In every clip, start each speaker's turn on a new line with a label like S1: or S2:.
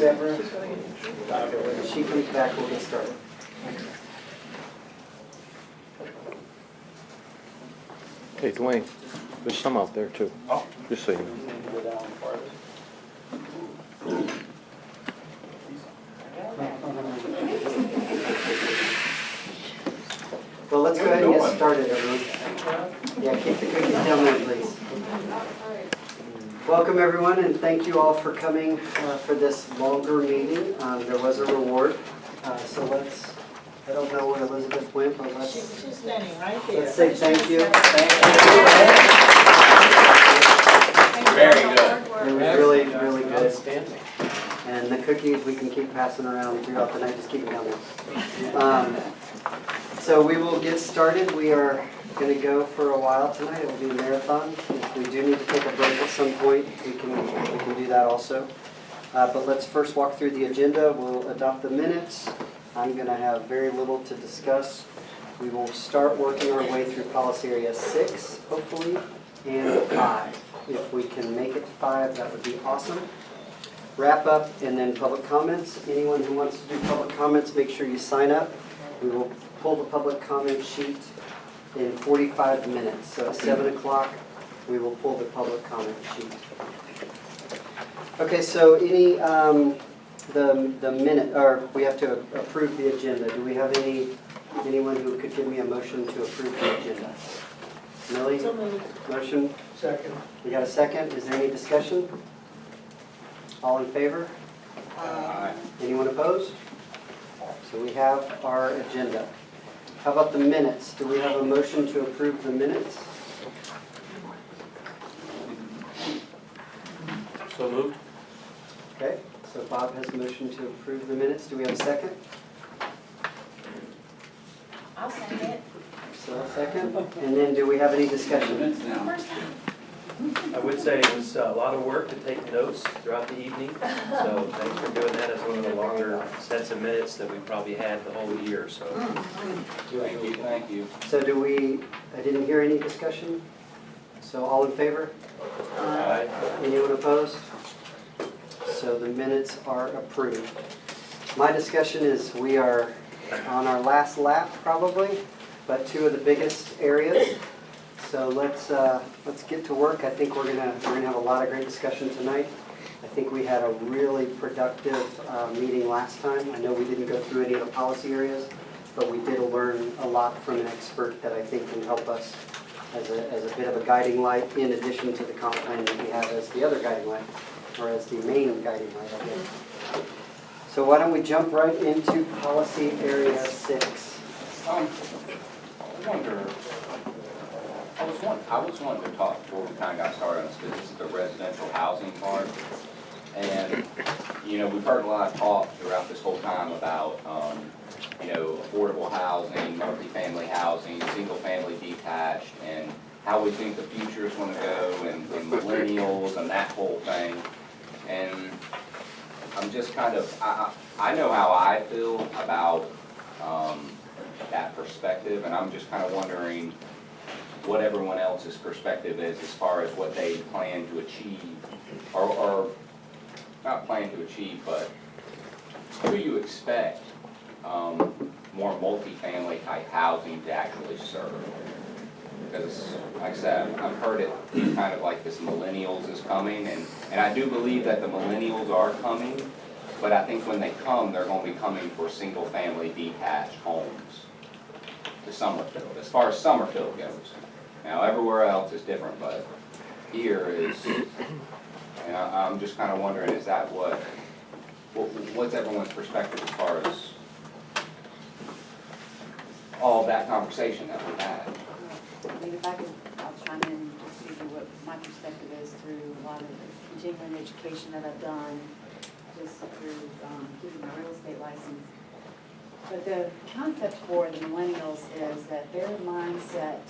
S1: Deborah. When she comes back, we'll get started.
S2: Hey, Dwayne, there's some out there too.
S3: Oh.
S2: Just so you know.
S1: Well, let's go ahead and get started, everyone. Yeah, keep the cookies down there, please. Welcome, everyone, and thank you all for coming for this longer meeting. There was a reward, so let's, I don't know where Elizabeth went, but
S4: She's standing right there.
S1: let's say thank you.
S3: Very good.
S1: It was really, really good.
S3: Outstanding.
S1: And the cookies we can keep passing around throughout the night, just keep them down there. So we will get started. We are going to go for a while tonight. It will be a marathon. If we do need to take a break at some point, we can do that also. But let's first walk through the agenda. We'll adopt the minutes. I'm going to have very little to discuss. We will start working our way through policy area 6, hopefully, and 5. If we can make it to 5, that would be awesome. Wrap up and then public comments. Anyone who wants to do public comments, make sure you sign up. We will pull the public comment sheet in 45 minutes. So at 7 o'clock, we will pull the public comment sheet. Okay, so any, the minute, or we have to approve the agenda. Do we have anyone who could give me a motion to approve the agenda? Millie?
S4: So moved.
S1: Motion?
S3: Second.
S1: We got a second. Is there any discussion? All in favor? Anyone opposed? So we have our agenda. How about the minutes? Do we have a motion to approve the minutes?
S3: So moved.
S1: Okay, so Bob has a motion to approve the minutes. Do we have a second?
S4: I'll send it.
S1: So a second. And then do we have any discussion?
S4: First time.
S5: I would say it was a lot of work to take notes throughout the evening, so thanks for doing that. It's one of the longer sets of minutes that we probably had the whole year, so.
S3: Thank you.
S1: So I didn't hear any discussion? So all in favor?
S5: Aye.
S1: Anyone opposed? So the minutes are approved. My discussion is we are on our last lap probably, but two of the biggest areas. So let's get to work. I think we're gonna have a lot of great discussion tonight. I think we had a really productive meeting last time. I know we didn't go through any of the policy areas, but we did learn a lot from an expert that I think can help us as a bit of a guiding light in addition to the comp plan that we have as the other guiding light, or as the main guiding light, I guess. So why don't we jump right into policy area 6?
S6: I was wanting to talk before we kind of got started on this, because this is the residential housing part. And, you know, we've heard a lot of talk throughout this whole time about, you know, affordable housing, multifamily housing, single-family detached, and how we think the future is going to go, and millennials and that whole thing. And I'm just kind of, I know how I feel about that perspective, and I'm just kind of wondering what everyone else's perspective is as far as what they plan to achieve, or not plan to achieve, but who you expect more multifamily type housing to actually serve. Because, like I said, I've heard it kind of like this millennials is coming, and I do believe that the millennials are coming, but I think when they come, they're going to be coming for single family detached homes to Summerfield, as far as Summerfield goes. Now, everywhere else is different, but here is, and I'm just kind of wondering, is that what's everyone's perspective as far as all of that conversation that we've had?
S7: I mean, if I could, I'll chime in and just give you what my perspective is through a lot of the continuing education that I've done, just through getting my real estate license. But the concept for the millennials is that their mindset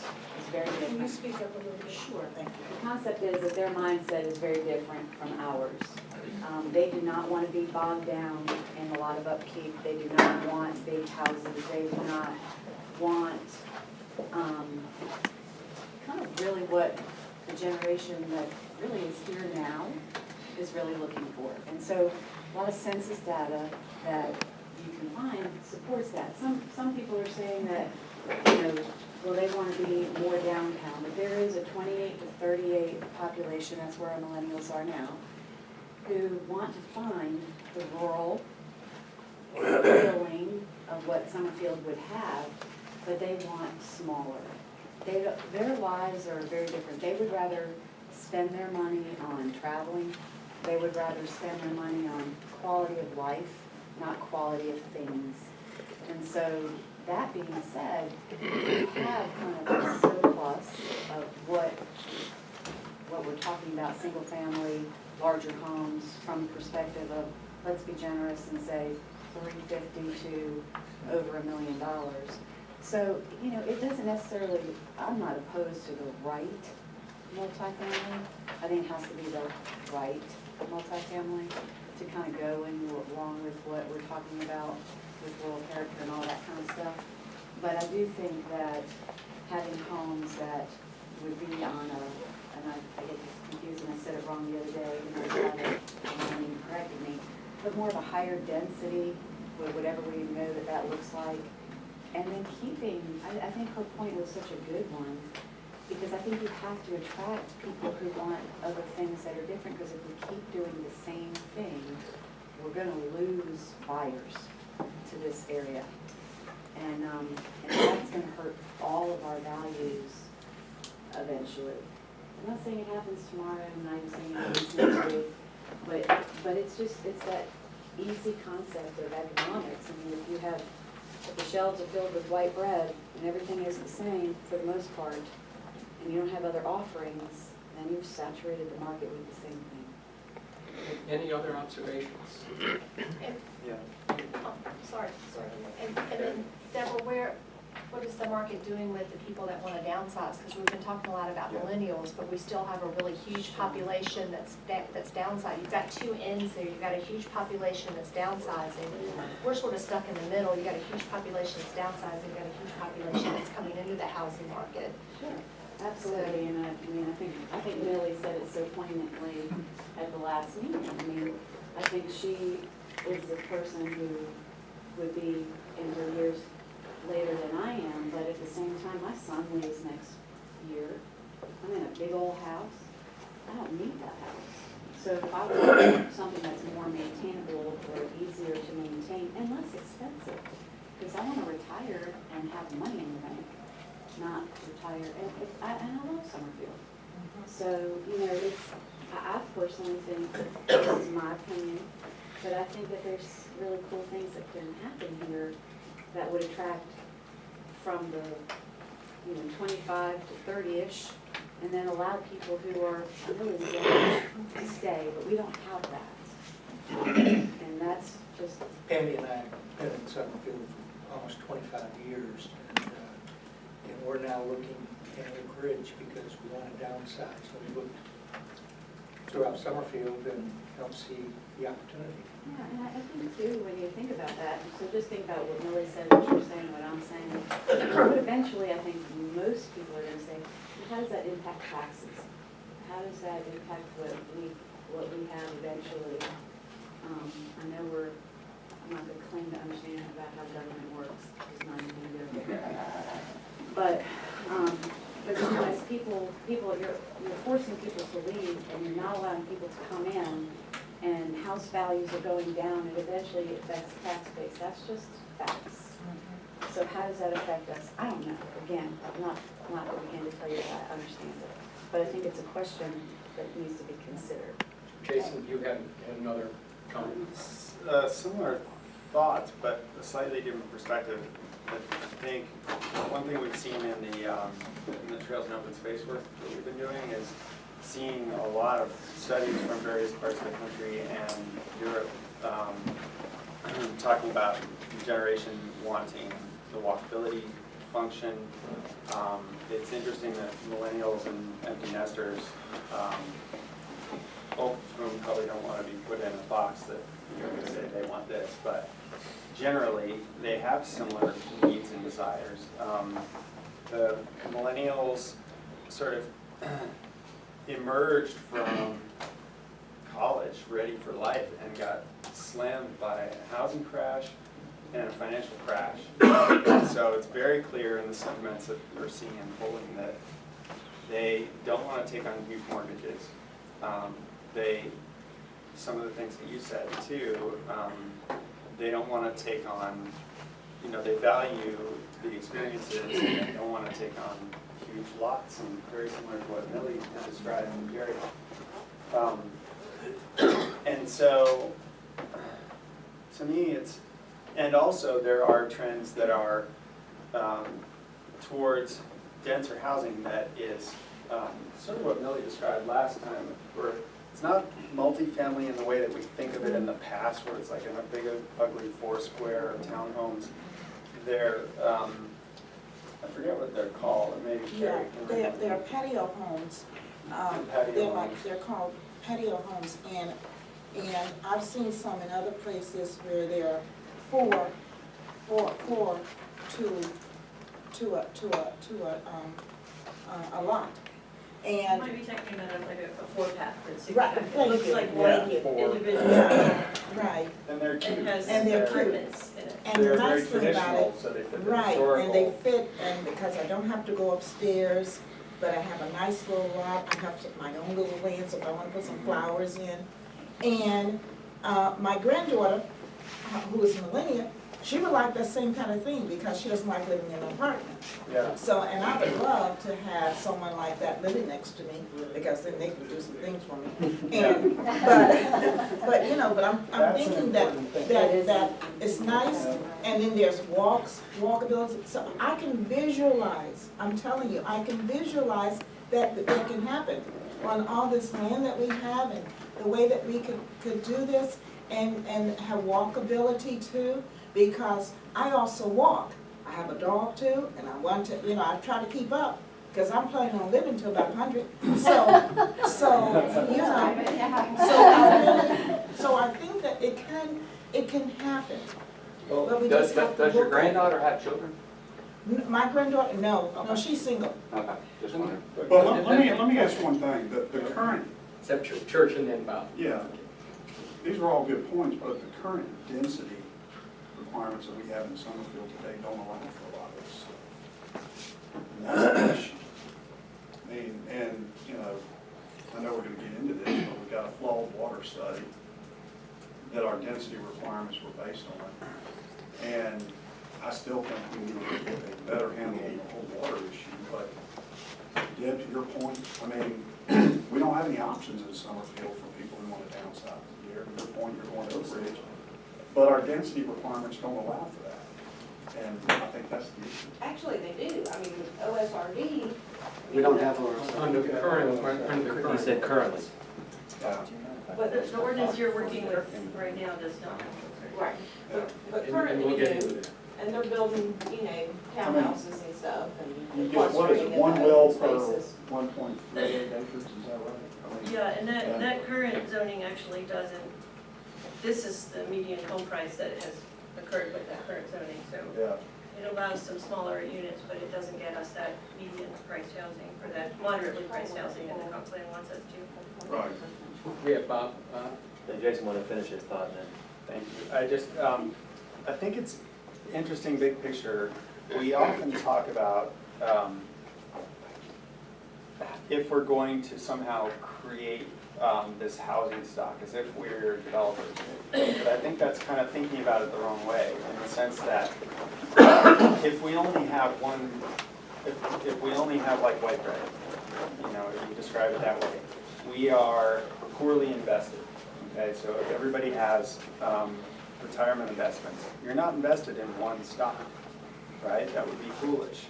S7: is very different.
S4: Can you speak up a little bit? Sure, thank you.
S7: The concept is that their mindset is very different from ours. They do not want to be bogged down in a lot of upkeep. They do not want big houses. They do not want kind of really what the generation that really is here now is really looking for. And so a lot of census data that you can find supports that. Some people are saying that, you know, well, they want to be more downtown, but there is a 28 to 38 population, that's where our millennials are now, who want to find the rural feeling of what Summerfield would have, but they want smaller. Their lives are very different. They would rather spend their money on traveling. They would rather spend their money on quality of life, not quality of things. And so, that being said, we have kind of a surplus of what we're talking about, single family, larger homes, from the perspective of, let's be generous and say $350,000 to over $1 million. So, you know, it doesn't necessarily, I'm not opposed to the right multifamily. I think it has to be the right multifamily to kind of go in along with what we're talking about with rural character and all that kind of stuff. But I do think that having homes that would be on a, and I get confused and I said it wrong the other day, and I mean, corrected me, but more of a higher density, with whatever we know that looks like. And then keeping, I think her point was such a good one, because I think you have to attract people who want other things that are different, because if we keep doing the same thing, we're gonna lose buyers to this area. And that's gonna hurt all of our values eventually. I'm not saying it happens tomorrow, I'm not even saying it happens next week, but it's that easy concept of economics. I mean, if the shelves are filled with white bread and everything is the same for the most part, and you don't have other offerings, then you've saturated the market with the same thing.
S8: Any other observations?
S3: Yeah.
S9: Oh, sorry. And then, Deborah, what is the market doing with the people that want to downsize? Because we've been talking a lot about millennials, but we still have a really huge population that's downsizing. You've got two ends there. You've got a huge population that's downsizing. We're sort of stuck in the middle. You've got a huge population that's downsizing. You've got a huge population that's coming into the housing market.
S7: Sure. Absolutely, and I think Millie said it so poignantly at the last meeting. I mean, I think she is the person who would be in her years later than I am, but at the same time, my son leaves next year. I'm in a big old house. I don't need that house. So if I want something that's more maintainable or easier to maintain and less expensive, because I want to retire and have money in the bank, not retire. And I love Summerfield. So, you know, I personally think, this is my opinion, but I think that there's really cool things that can happen here that would attract from the, 25 to 30-ish, and then allow people who are under the age to stay, but we don't have that. And that's just...
S10: Andy and I have been in Summerfield for almost 25 years, and we're now looking in Oak Ridge because we want to downsize. So we looked throughout Summerfield and don't see the opportunity.
S7: Yeah, and I think too, when you think about that, so just think about what Millie said, what you're saying, what I'm saying. But eventually, I think most people are going to say, how does that impact taxes? How does that impact what we have eventually? I know I'm not going to claim to understand about how government works, it's not even going to go there. But sometimes people, you're forcing people to leave, and you're not allowing people to come in, and house values are going down, and eventually it affects the tax base. That's just facts. So how does that affect us? I don't know. Again, I'm not going to begin to tell you that I understand it. But I think it's a question that needs to be considered.
S8: Jason, you had another comment.
S11: Similar thoughts, but a slightly different perspective. I think one thing we've seen in the Trails and Open Space work that we've been doing is seeing a lot of studies from various parts of the country and Europe talking about the generation wanting the walkability function. It's interesting that millennials and empty nesters, both of whom probably don't want to be put in a box that you're going to say they want this, but generally they have similar needs and desires. The millennials sort of emerged from college ready for life and got slammed by a housing crash and a financial crash. So it's very clear in the sentiments that we're seeing unfolding that they don't want to take on huge mortgages. Some of the things that you said too, they don't want to take on, they value the experiences and they don't want to take on huge lots, and very similar to what Millie had described in Gary. And so, to me, and also there are trends that are towards denser housing that is sort of what Millie described last time, where it's not multifamily in the way that we think of it in the past, where it's like in a big, ugly four-square townhomes. They're, I forget what they're called, or maybe
S4: Yeah,
S11: Carrie.
S4: they're patio homes.
S11: Patio homes.
S4: They're called patio homes, and I've seen some in other places where there are four to a lot. And
S3: Might be talking about like a four-pack that's
S4: Right,
S3: it
S4: thank
S3: looks
S4: you.
S3: like
S11: Yeah,
S3: one
S11: four.
S3: individual.
S4: right,
S11: And they're cute.
S3: It has
S4: And they're cute.
S3: apartments in it.
S4: and the
S11: They're very
S4: nice thing about
S11: traditional,
S4: it,
S11: so they fit the
S4: right,
S11: historical.
S4: and they fit, and because I don't have to go upstairs, but I have a nice little lot, I have my own little land, so if I wanna put some flowers in. And, my granddaughter, who is a millennial, she would like that same kind of thing, because she doesn't like living in an apartment.
S11: Yeah.
S4: So, and I would love to have someone like that living next to me, because then they can do some things for me. And, but I'm
S11: That's an
S4: thinking that,
S11: important thing.
S4: that it's nice, and then there's walkability, so I can visualize, I'm telling you, I can visualize that can happen on all this land that we have, and the way that we could do this, and have walkability too, because I also walk. I have a dog too, and I want to, I try to keep up, because I'm planning on living to about 100. So I think that it can happen. But we just have to
S6: Does your
S4: look at it.
S6: granddaughter have children?
S4: My granddaughter, no, she's single.
S6: Okay, just wondering.
S12: But let me ask one thing, the current,
S8: Except church and then Bob.
S12: yeah, these are all good points, but the current density requirements that we have in Summerfield today don't allow for a lot of this stuff. And that's the issue. I mean, and, I know we're gonna get into this, but we've got a flawed water study that our density requirements were based on. And I still think we need to get a better handle on the whole water issue, but Deb, to your point, I mean, we don't have any options in Summerfield for people who want to downsize. To your point, you're going to a bridge, but our density requirements don't allow for that, and I think that's the issue.
S7: Actually, they do. I mean, with OSRD.
S1: We don't have ours.
S8: Under the current.
S5: He said currently.
S7: But
S3: The ordinance you're working with right now does not.
S7: Right, but
S8: And
S7: currently
S8: we'll
S7: we
S8: get
S7: do,
S8: into that.
S7: and they're building, townhouses and stuff,
S12: You
S7: and
S12: get, what is it,
S7: clustering in
S12: one
S7: the
S12: well
S7: open
S12: per
S7: spaces.
S12: 1.38 acres, is that right? I mean,
S3: Yeah, and that current zoning actually doesn't, this is the median home price that has occurred with that current zoning, so
S12: Yeah,
S3: it allows some smaller units, but it doesn't get us that median priced housing, or that moderately priced housing that the comp plan wants us to.
S12: right.
S8: We have Bob.
S5: And Jason wanted to finish his thought and then.
S11: Thank you. I just, I think it's interesting, big picture. We often talk about if we're going to somehow create this housing stock as if we're developers. But I think that's kind of thinking about it the wrong way, in the sense that if we only have one, if we only have like white bread, if you describe it that way, we are poorly invested. Okay, so if everybody has retirement investments, you're not invested in one stock, right? That would be foolish.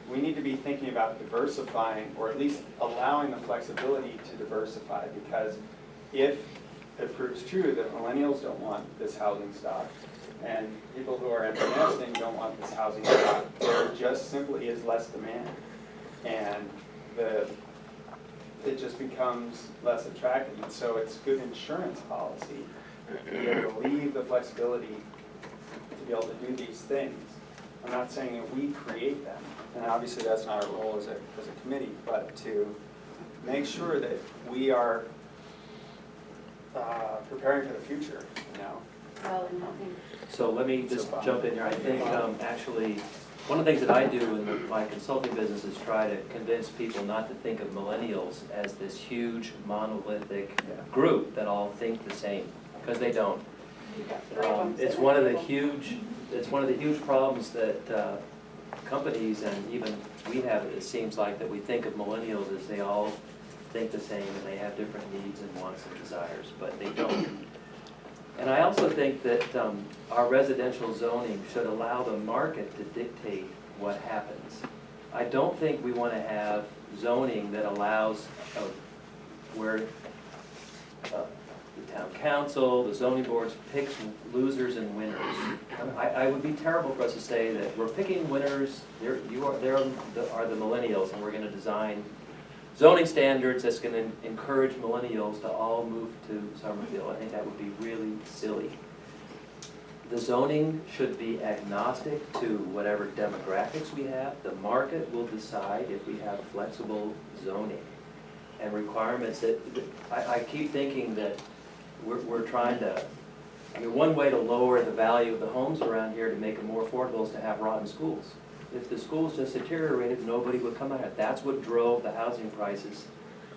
S11: We need to be thinking about diversifying, or at least allowing the flexibility to diversify, because if it proves true that millennials don't want this housing stock, and people who are empty nesting don't want this housing stock, there just simply is less demand. And it just becomes less attractive. And so it's good insurance policy to be able to leave the flexibility to be able to do these things. I'm not saying that we create them, and obviously that's not our role as a committee, but to make sure that we are preparing for the future, you know.
S7: Well, and I think
S5: So let me just jump in here. I think actually, one of the things that I do in my consulting business is try to convince people not to think of millennials as this huge monolithic group that all think the same, because they don't. It's one of the huge problems that companies and even we have, it seems like, that we think of millennials as they all think the same and they have different needs and wants and desires, but they don't. And I also think that our residential zoning should allow the market to dictate what happens. I don't think we want to have zoning that allows where the town council, the zoning boards picks losers and winners. I would be terrible for us to say that we're picking winners, there are the millennials, and we're going to design zoning standards that's going to encourage millennials to all move to Summerfield. I think that would be really silly. The zoning should be agnostic to whatever demographics we have. The market will decide if we have flexible zoning and requirements that, I keep thinking that we're trying to, I mean, one way to lower the value of the homes around here to make them more affordable is to have rotten schools. If the schools just deteriorated, nobody would come out. That's what drove the housing prices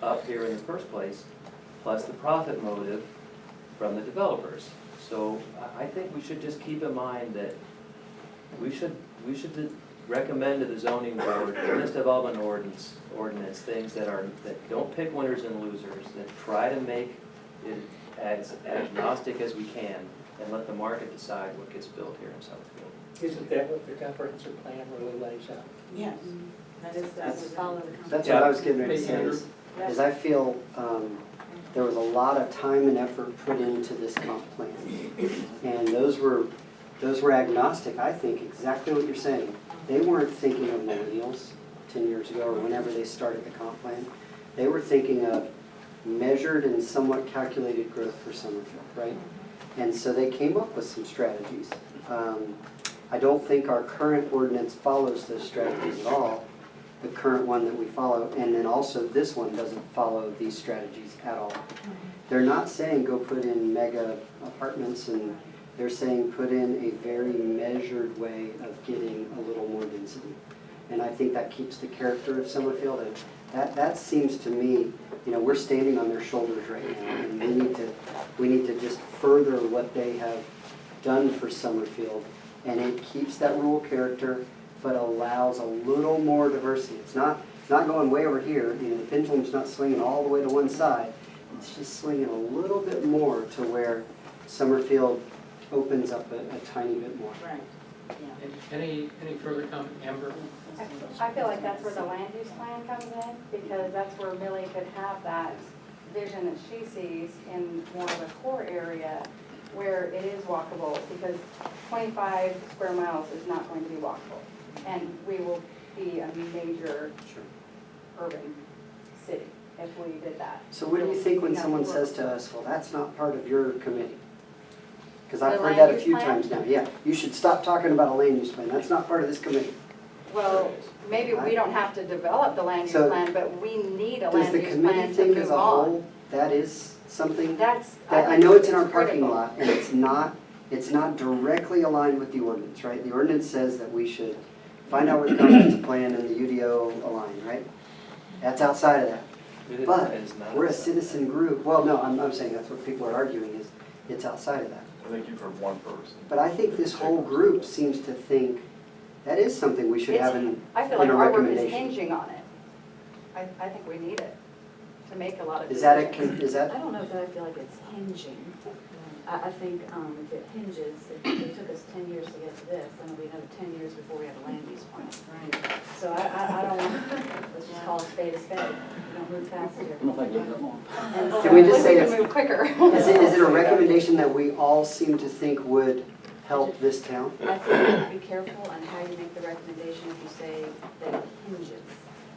S5: up here in the first place, plus the profit motive from the developers. So I think we should just keep in mind that we should recommend to the zoning board a list of all an ordinance things that don't pick winners and losers, that try to make it as agnostic as we can and let the market decide what gets built here in Southfield.
S10: Isn't that what the comprehensive plan really lays out?
S4: Yes.
S7: that is, that would follow the.
S1: That's what I was getting ready to say, is I feel there was a lot of time and effort put into this comp plan. And those were agnostic, I think, exactly what you're saying. They weren't thinking of millennials 10 years ago or whenever they started the comp plan. They were thinking of measured and somewhat calculated growth for Summerfield, right? And so they came up with some strategies. I don't think our current ordinance follows those strategies at all, the current one that we follow, and then also this one doesn't follow these strategies at all. They're not saying go put in mega apartments, and they're saying put in a very measured way of getting a little more density. And I think that keeps the character of Summerfield, and that seems to me, you know, we're standing on their shoulders right now, and we need to just further what they have done for Summerfield, and it keeps that rural character, but allows a little more diversity. It's not going way over here. You know, the pendulum's not swinging all the way to one side. It's just swinging a little bit more to where Summerfield opens up a tiny bit more.
S4: Right.
S8: Any further comment, Amber?
S13: I feel like that's where the land use plan comes in, because that's where Millie could have that vision that she sees in more of a core area where it is walkable, because 25 square miles is not going to be walkable. And we will be a major urban city if we did that.
S1: So what do you think when someone says to us, well, that's not part of your committee? Because I've
S13: The
S1: heard
S13: land
S1: that a
S13: use
S1: few
S13: plan?
S1: times now. Yeah, you should stop talking about a land use plan. That's not part of this committee.
S13: Well, maybe we don't have to develop the land use
S1: So,
S13: plan, but we need a
S1: Does
S13: land
S1: the
S13: use
S1: committee
S13: plan to
S1: think as
S13: move
S1: a
S13: on.
S1: whole, that is something?
S13: That's,
S1: I
S13: think
S1: know it's in our parking
S13: critical.
S1: lot, and it's not directly aligned with the ordinance, right? The ordinance says that we should find out where the comprehensive plan and the UDO align, right? That's outside of that. But we're a citizen group. Well, no, I'm saying that's what people are arguing is it's outside of that.
S14: I think you've heard one person.
S1: But I think this whole group seems to think that is something we should have in
S13: I feel
S1: a
S13: like our work is
S1: recommendation.
S13: hinging on it. I think we need it to make a lot of
S1: Is
S13: decisions.
S1: that,
S7: I don't know that I feel like it's hinging. I think if it hinges, if it took us 10 years to get to this, then it'll be another 10 years before we have a land use plan. Right. So I don't want, let's just call a spade a spade. We don't move fast here. And so
S1: Can we just say
S13: we
S1: it's-
S13: can move quicker.
S1: is it a recommendation that we all seem to think would help this town?
S7: I think you have to be careful on how you make the recommendation if you say that it hinges.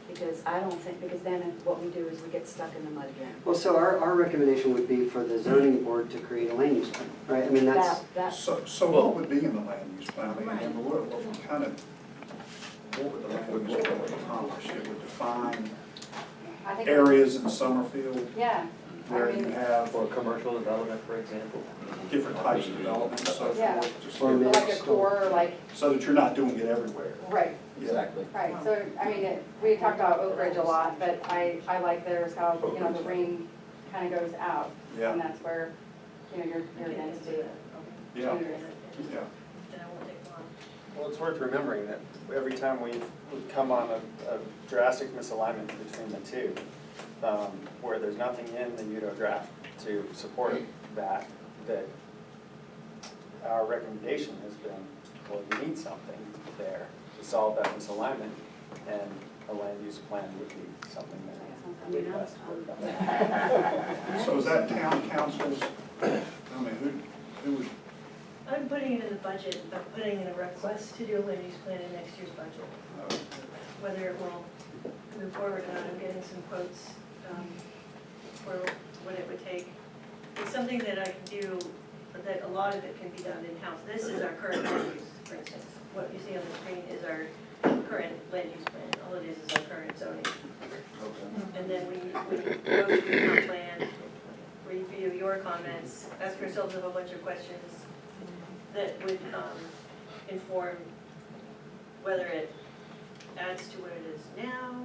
S7: Because I don't think, because then what we do is we get stuck in the mud again.
S1: Well, so our recommendation would be for the zoning board to create a land use plan, right? I mean, that's,
S12: So what would be in the land use plan? I mean, and what would the land use plan accomplish? It would define
S13: I think
S12: areas in Summerfield
S13: Yeah,
S12: where you have
S5: Or commercial development, for example.
S12: different types of development and so
S13: Yeah.
S12: forth. just
S1: Or
S12: so-
S1: mixed.
S13: Like a core, like,
S12: So that you're not doing it everywhere.
S13: right,
S12: Yeah.
S6: Exactly.
S13: right, so, I mean, we talked about Oak Ridge a lot, but I like theirs, how, you know, the rain kind of goes out.
S12: Yeah,
S13: And that's where, you know, your density
S12: yeah,
S13: changes.
S12: yeah.
S3: Then I won't take long.
S11: Well, it's worth remembering that every time we've come on a drastic misalignment between the two, where there's nothing in the UDO draft to support that our recommendation has been, well, you need something there to solve that misalignment, and a land use plan would be something that we best work on.
S12: So is that town council's, I mean, who would,
S3: I'm putting it in the budget, I'm putting in a request to do a land use plan in next year's budget. Whether it will move forward or not, I'm getting some quotes for what it would take. It's something that I can do, but that a lot of it can be done in-house. This is our current land use, for instance. What you see on the screen is our current land use plan. All it is our current zoning. And then we go through the comp plan, review your comments, ask ourselves a whole bunch of questions that would inform whether it adds to what it is now,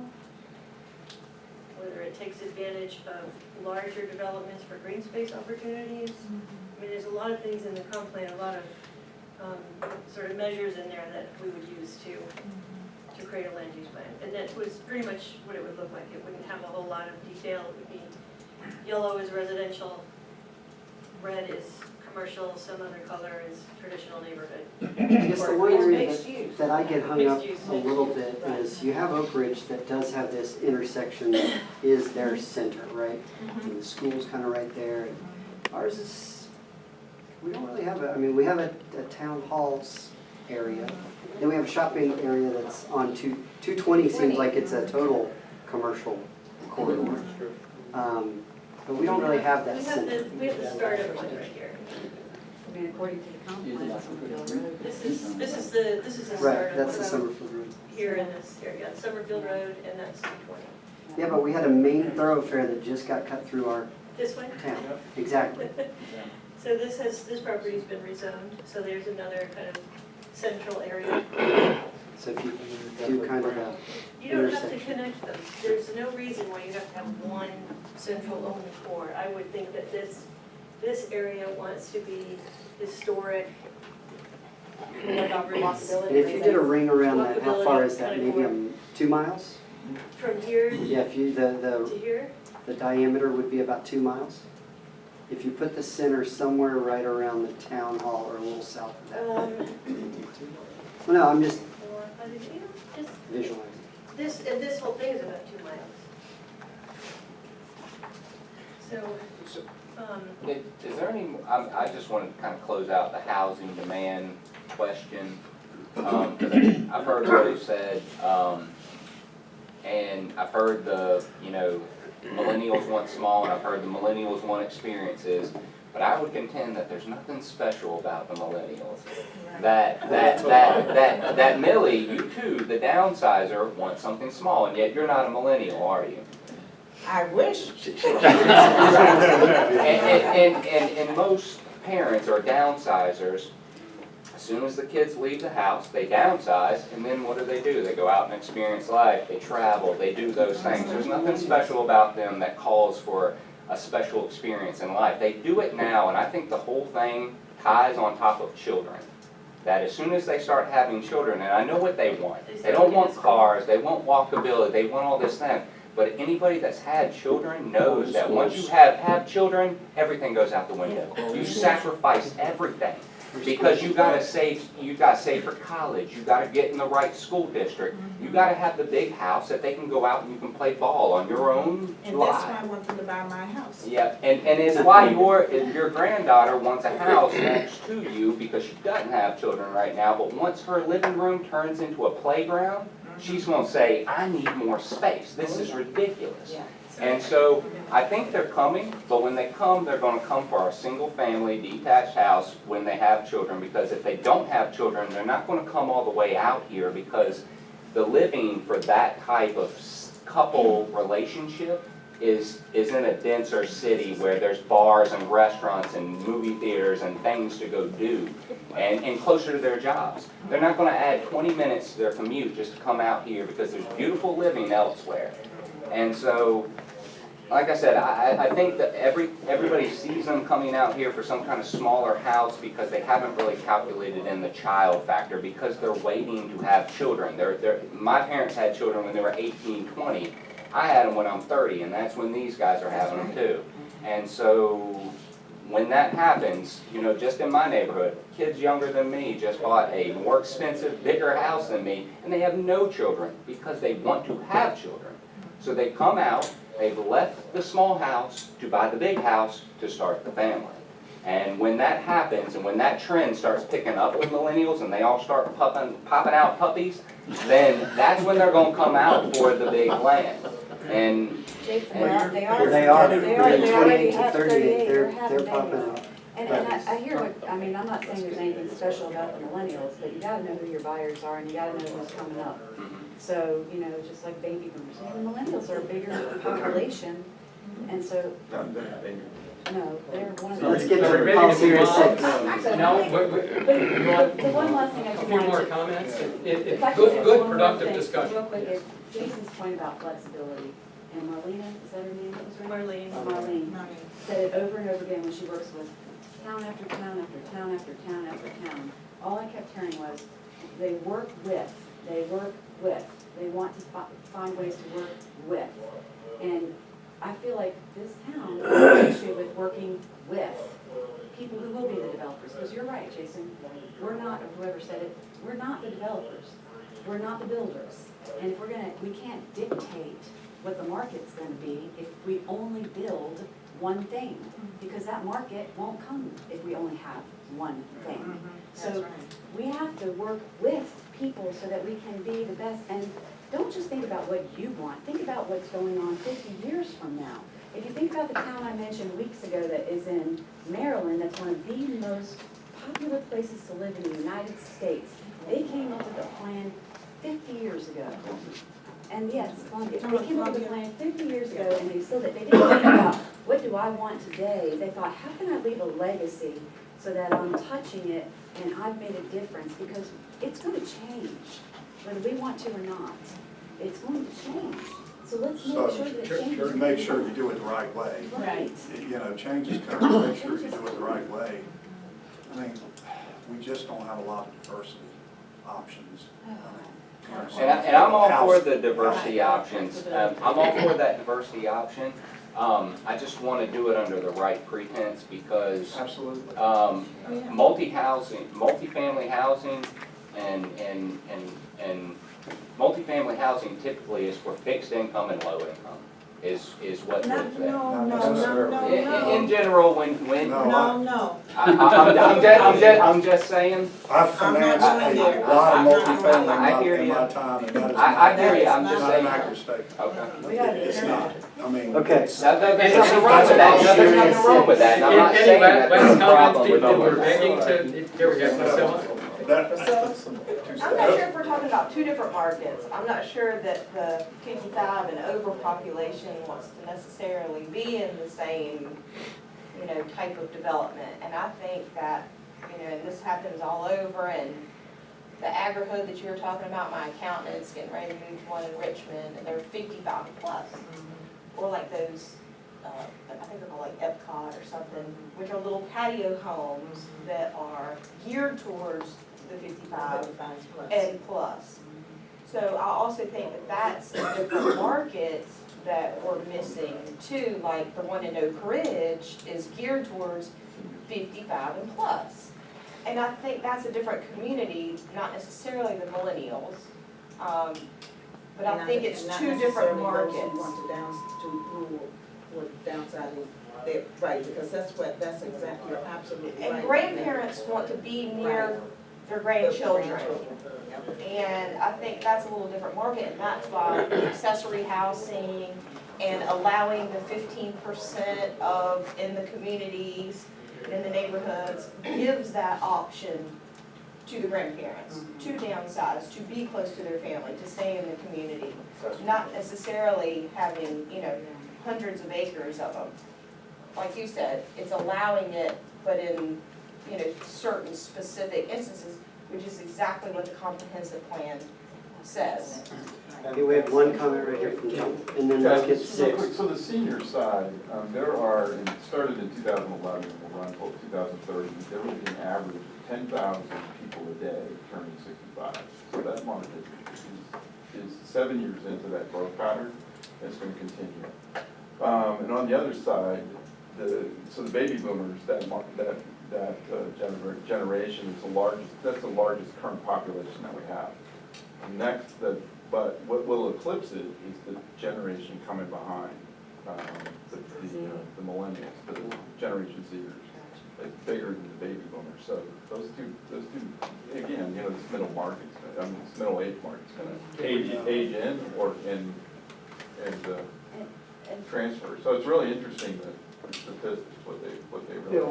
S3: whether it takes advantage of larger developments for green space opportunities. I mean, there's a lot of things in the comp plan, a lot of sort of measures in there that we would use to create a land use plan. And that was pretty much what it would look like. It wouldn't have a whole lot of detail. It would be yellow is residential, red is commercial, some other color is traditional neighborhood.
S1: I guess the
S3: Or
S1: one
S3: it's
S1: area
S3: mixed use.
S1: that I get hung up
S3: Mixed use,
S1: a little bit is you have Oak Ridge that does have this intersection that is their center, right? And the school's kind of right there. And ours is, we don't really have I mean, we have a town halls area. Then we have a shopping area that's on 220 seems like it's a total commercial corridor. But we don't really have that
S3: We have
S1: center.
S3: the startup one right here.
S7: I mean, according to the comp plan, Summerfield Road.
S3: This is the
S1: Right,
S3: startup.
S1: that's the
S3: one
S1: Summerfield Road.
S3: here in this area, Summerfield Road, and that's 220.
S1: Yeah, but we had a main thoroughfare that just got cut through our
S3: This one?
S1: town. Exactly.
S3: So this property's been rezoned, so there's another kind of central area.
S1: So if you do kind of a
S3: You don't have to
S1: intersection.
S3: connect them. There's no reason why you have to have one central only core. I would think that this area wants to be historic.
S7: What about for walkability
S1: And if you did a
S7: reasons?
S1: ring around that, how far is
S3: Walkability,
S1: that?
S3: kind of
S1: Maybe 2 miles?
S3: From here
S1: Yeah, if you,
S3: to here,
S1: the diameter would be about 2 miles. If you put the center somewhere right around the town hall or a little south of that. Well, no, I'm just
S3: 4, 5, just
S1: visualizing.
S3: this whole thing is about 2 miles. So,
S6: Is there any, I just want to kind of close out the housing demand question. I've heard what he said, and I've heard the, millennials want small, and I've heard the millennials want experiences, but I would contend that there's nothing special about the millennials. That Millie, you too, the downsizer, want something small, and yet you're not a millennial, are you?
S4: I wish.
S6: And most parents are downsizers. As soon as the kids leave the house, they downsize, and then what do? They go out and experience life, they travel, they do those things. There's nothing special about them that calls for a special experience in life. They do it now, and I think the whole thing ties on top of children. That as soon as they start having children, and I know what they want. They don't want cars, they want walkability, they want all this thing. But anybody that's had children knows that once you have children, everything goes out the window. You sacrifice everything. Because you gotta save for college, you gotta get in the right school district, you gotta have the big house that they can go out and you can play ball on your own
S4: And that's
S6: lot.
S4: why I want them to buy my house.
S6: Yeah, and it's why your granddaughter wants a house next to you because she doesn't have children right now, but once her living room turns into a playground, she's gonna say, I need more space, this is ridiculous.
S7: Yeah.
S6: And so, I think they're coming, but when they come, they're gonna come for a single-family detached house when they have children, because if they don't have children, they're not gonna come all the way out here, because the living for that type of couple relationship is in a denser city where there's bars and restaurants and movie theaters and things to go do, and closer to their jobs. They're not gonna add 20 minutes to their commute just to come out here because there's beautiful living elsewhere. And so, like I said, I think that everybody sees them coming out here for some kind of smaller house because they haven't really calculated in the child factor, because they're waiting to have children. My parents had children when they were 18, 20. I had them when I'm 30, and that's when these guys are having them too. And so when that happens, you know, just in my neighborhood, kids younger than me just bought a more expensive, bigger house than me, and they have no children because they want to have children. So they come out, they've left the small house to buy the big house to start the family. And when that happens, and when that trend starts picking up with millennials and they all start popping out puppies, then that's when they're gonna come out for the big land. And
S7: They
S1: They
S7: are.
S1: are,
S7: They
S1: they're
S7: already
S1: 28 to
S7: have
S1: 38, they're
S7: having
S1: popping
S7: babies.
S1: out.
S7: And I hear what, I mean, I'm not saying there's anything special about the millennials, but you gotta know who your buyers are and you gotta know who's coming up. So, you know, just like baby boomers, the millennials are a bigger population, and so, no, they're one of the.
S1: Let's get
S8: So
S1: to
S8: we're
S1: the
S8: ready to
S1: policy
S8: move
S1: at
S8: on.
S1: 6.
S8: No,
S7: But the one last thing I
S8: a
S7: just
S8: few more
S7: wanted to.
S8: comments. It's
S7: If I could say
S8: good,
S7: one more
S8: productive
S7: thing,
S8: discussion.
S7: Real quick, is Jason's point about flexibility, and Marlena, is that her name? What was her name?
S3: Marlene.
S7: Marlene said it over and over again when she works with town after town after town after town after town. All I kept hearing was, they work with, they want to find ways to work with. And I feel like this town has an issue with working with people who will be the developers. Because you're right, Jason, we're not, or whoever said it, we're not the developers. We're not the builders. And if we can't dictate what the market's gonna be if we only build one thing. Because that market won't come if we only have one thing. So we have to work with people so that we can be the best. And don't just think about what you want, think about what's going on 50 years from now. If you think about the town I mentioned weeks ago that is in Maryland, that's one of the most popular places to live in the United States. They came up with a plan 50 years ago. And yes, they came up with a plan 50 years ago, and they still did. They didn't think about, what do I want today? They thought, how can I leave a legacy so that I'm touching it and I've made a difference? Because it's going to change, whether we want to or not. It's going to change. So let's make sure that it changes.
S12: Make sure you do it the right way.
S7: Right.
S12: You know, change is coming, make sure you do it the right way. I mean, we just don't have a lot of diversity options.
S6: And I'm all for the diversity options. I'm all for that diversity option. I just want to do it under the right pretense because
S12: Absolutely.
S6: multifamily housing and multifamily housing typically is for fixed income and low income, is what lives there. In general, when
S4: No.
S6: I'm just saying.
S12: I've financed a lot of multifamily
S6: I hear
S12: in
S6: you.
S12: my time, and that is
S6: I hear you, I'm
S12: not
S6: just
S12: an
S6: saying.
S12: accurate statement.
S6: Okay.
S12: It's not. I mean.
S1: Okay.
S12: it's-
S6: There's nothing wrong with that, there's nothing wrong with that, and I'm not saying that there's a
S8: Last
S6: problem
S8: comments,
S6: with
S8: people were
S6: numbers.
S8: begging to, here we go, Priscilla.
S14: I'm not sure if we're talking about two different markets. I'm not sure that the 55 and overpopulation wants to necessarily be in the same, type of development. And I think that, and this happens all over, and the agri-hood that you were talking about, my accountant's getting ready to move to one in Richmond, and they're 55 plus. Or like those, I think they're called like Epcot or something, which are little patio homes that are geared towards the 55 and plus. So I also think that that's a different market that we're missing too, like the one in Oak Ridge is geared towards 55 and plus. And I think that's a different community, not necessarily the millennials, but I think it's two different markets.
S4: Right, because that's exactly, you're absolutely right.
S14: And grandparents want to be near their grandchildren. And I think that's a little different market, and that's why accessory housing and allowing the 15% of in the communities, in the neighborhoods, gives that option to the grandparents, to downsize, to be close to their family, to stay in the community. Not necessarily having, hundreds of acres of them. Like you said, it's allowing it, but in, certain specific instances, which is exactly what the comprehensive plan says.
S1: Okay, we have one comment right here from John, and then let's get
S15: Real quick,
S1: six.
S15: so the senior side, there are, and it started in 2011, will run till 2030, there will be an average of 10,000 people a day turning 65. So that market is 7 years into that growth pattern, and it's going to continue. And on the other side, so the baby boomers, generation is the largest, that's the largest current population that we have. Next, but what will eclipse it is the generation coming behind, the millennials, the Generation Zers. It's bigger than the baby boomers. So those two, again, this middle market's, this middle age market's gonna age in or and transfer. So it's really interesting that the statistics, what they really.
S10: You know,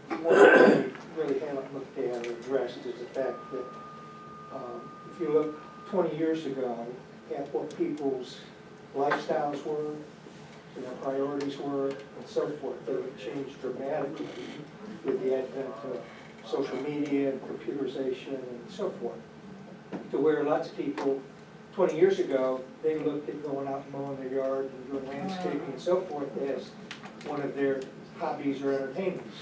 S10: one thing we really haven't looked at or addressed is the fact that if you look 20 years ago at what people's lifestyles were, and their priorities were, and so forth, they have changed dramatically with the advent of social media and computerization and so forth. To where lots of people, 20 years ago, they looked at going out and mowing their yard and doing landscaping and so forth as one of their hobbies or entertainments.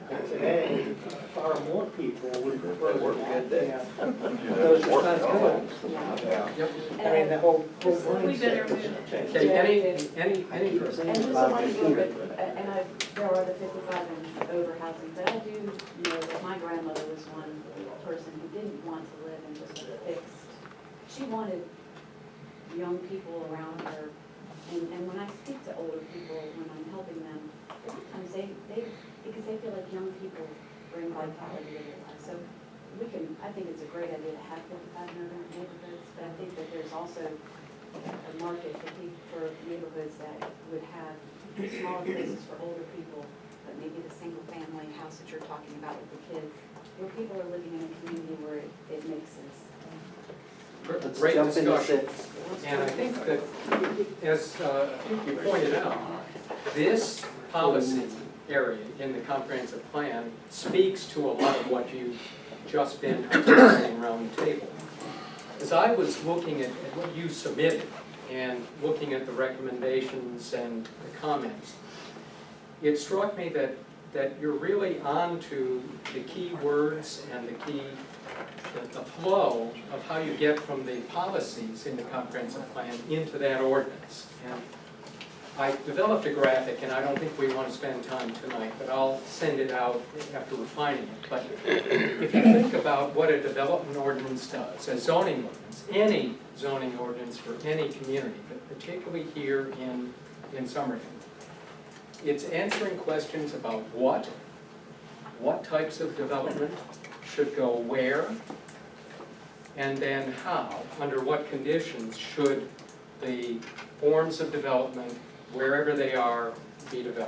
S10: And today, far more people would prefer to have those responsibilities. I mean, the whole
S3: We
S10: mindset
S3: better
S10: has
S3: move.
S10: changed.
S7: And just so I can go, there are the 55 and over housing, but I do know that my grandmother was one person who didn't want to live in just a fixed, she wanted young people around her. And when I speak to older people, when I'm helping them, a lot of times because they feel like young people bring vitality to their lives. So I think it's a great idea to have 55 and over neighborhoods, but I think that there's also a market for neighborhoods that would have smaller places for older people, but maybe the single family house that you're talking about with the kids, where people are living in a community where it makes sense.
S1: Let's
S8: Great
S1: jump into
S8: discussion.
S1: six.
S8: And I think that, as you pointed out, this policy area in the comprehensive plan speaks to a lot of what you've just been articulating around the table. As I was looking at what you submitted and looking at the recommendations and the comments, it struck me that you're really on to the key words and the flow of how you get from the policies in the comprehensive plan into that ordinance. And I developed a graphic, and I don't think we want to spend time tonight, but I'll send it out after refining it. But if you think about what a development ordinance does, a zoning ordinance, any zoning ordinance for any community, but particularly here in Summerfield, it's answering questions about what types of development should go where, and then how, under what conditions should the forms of development, wherever they are, be developed.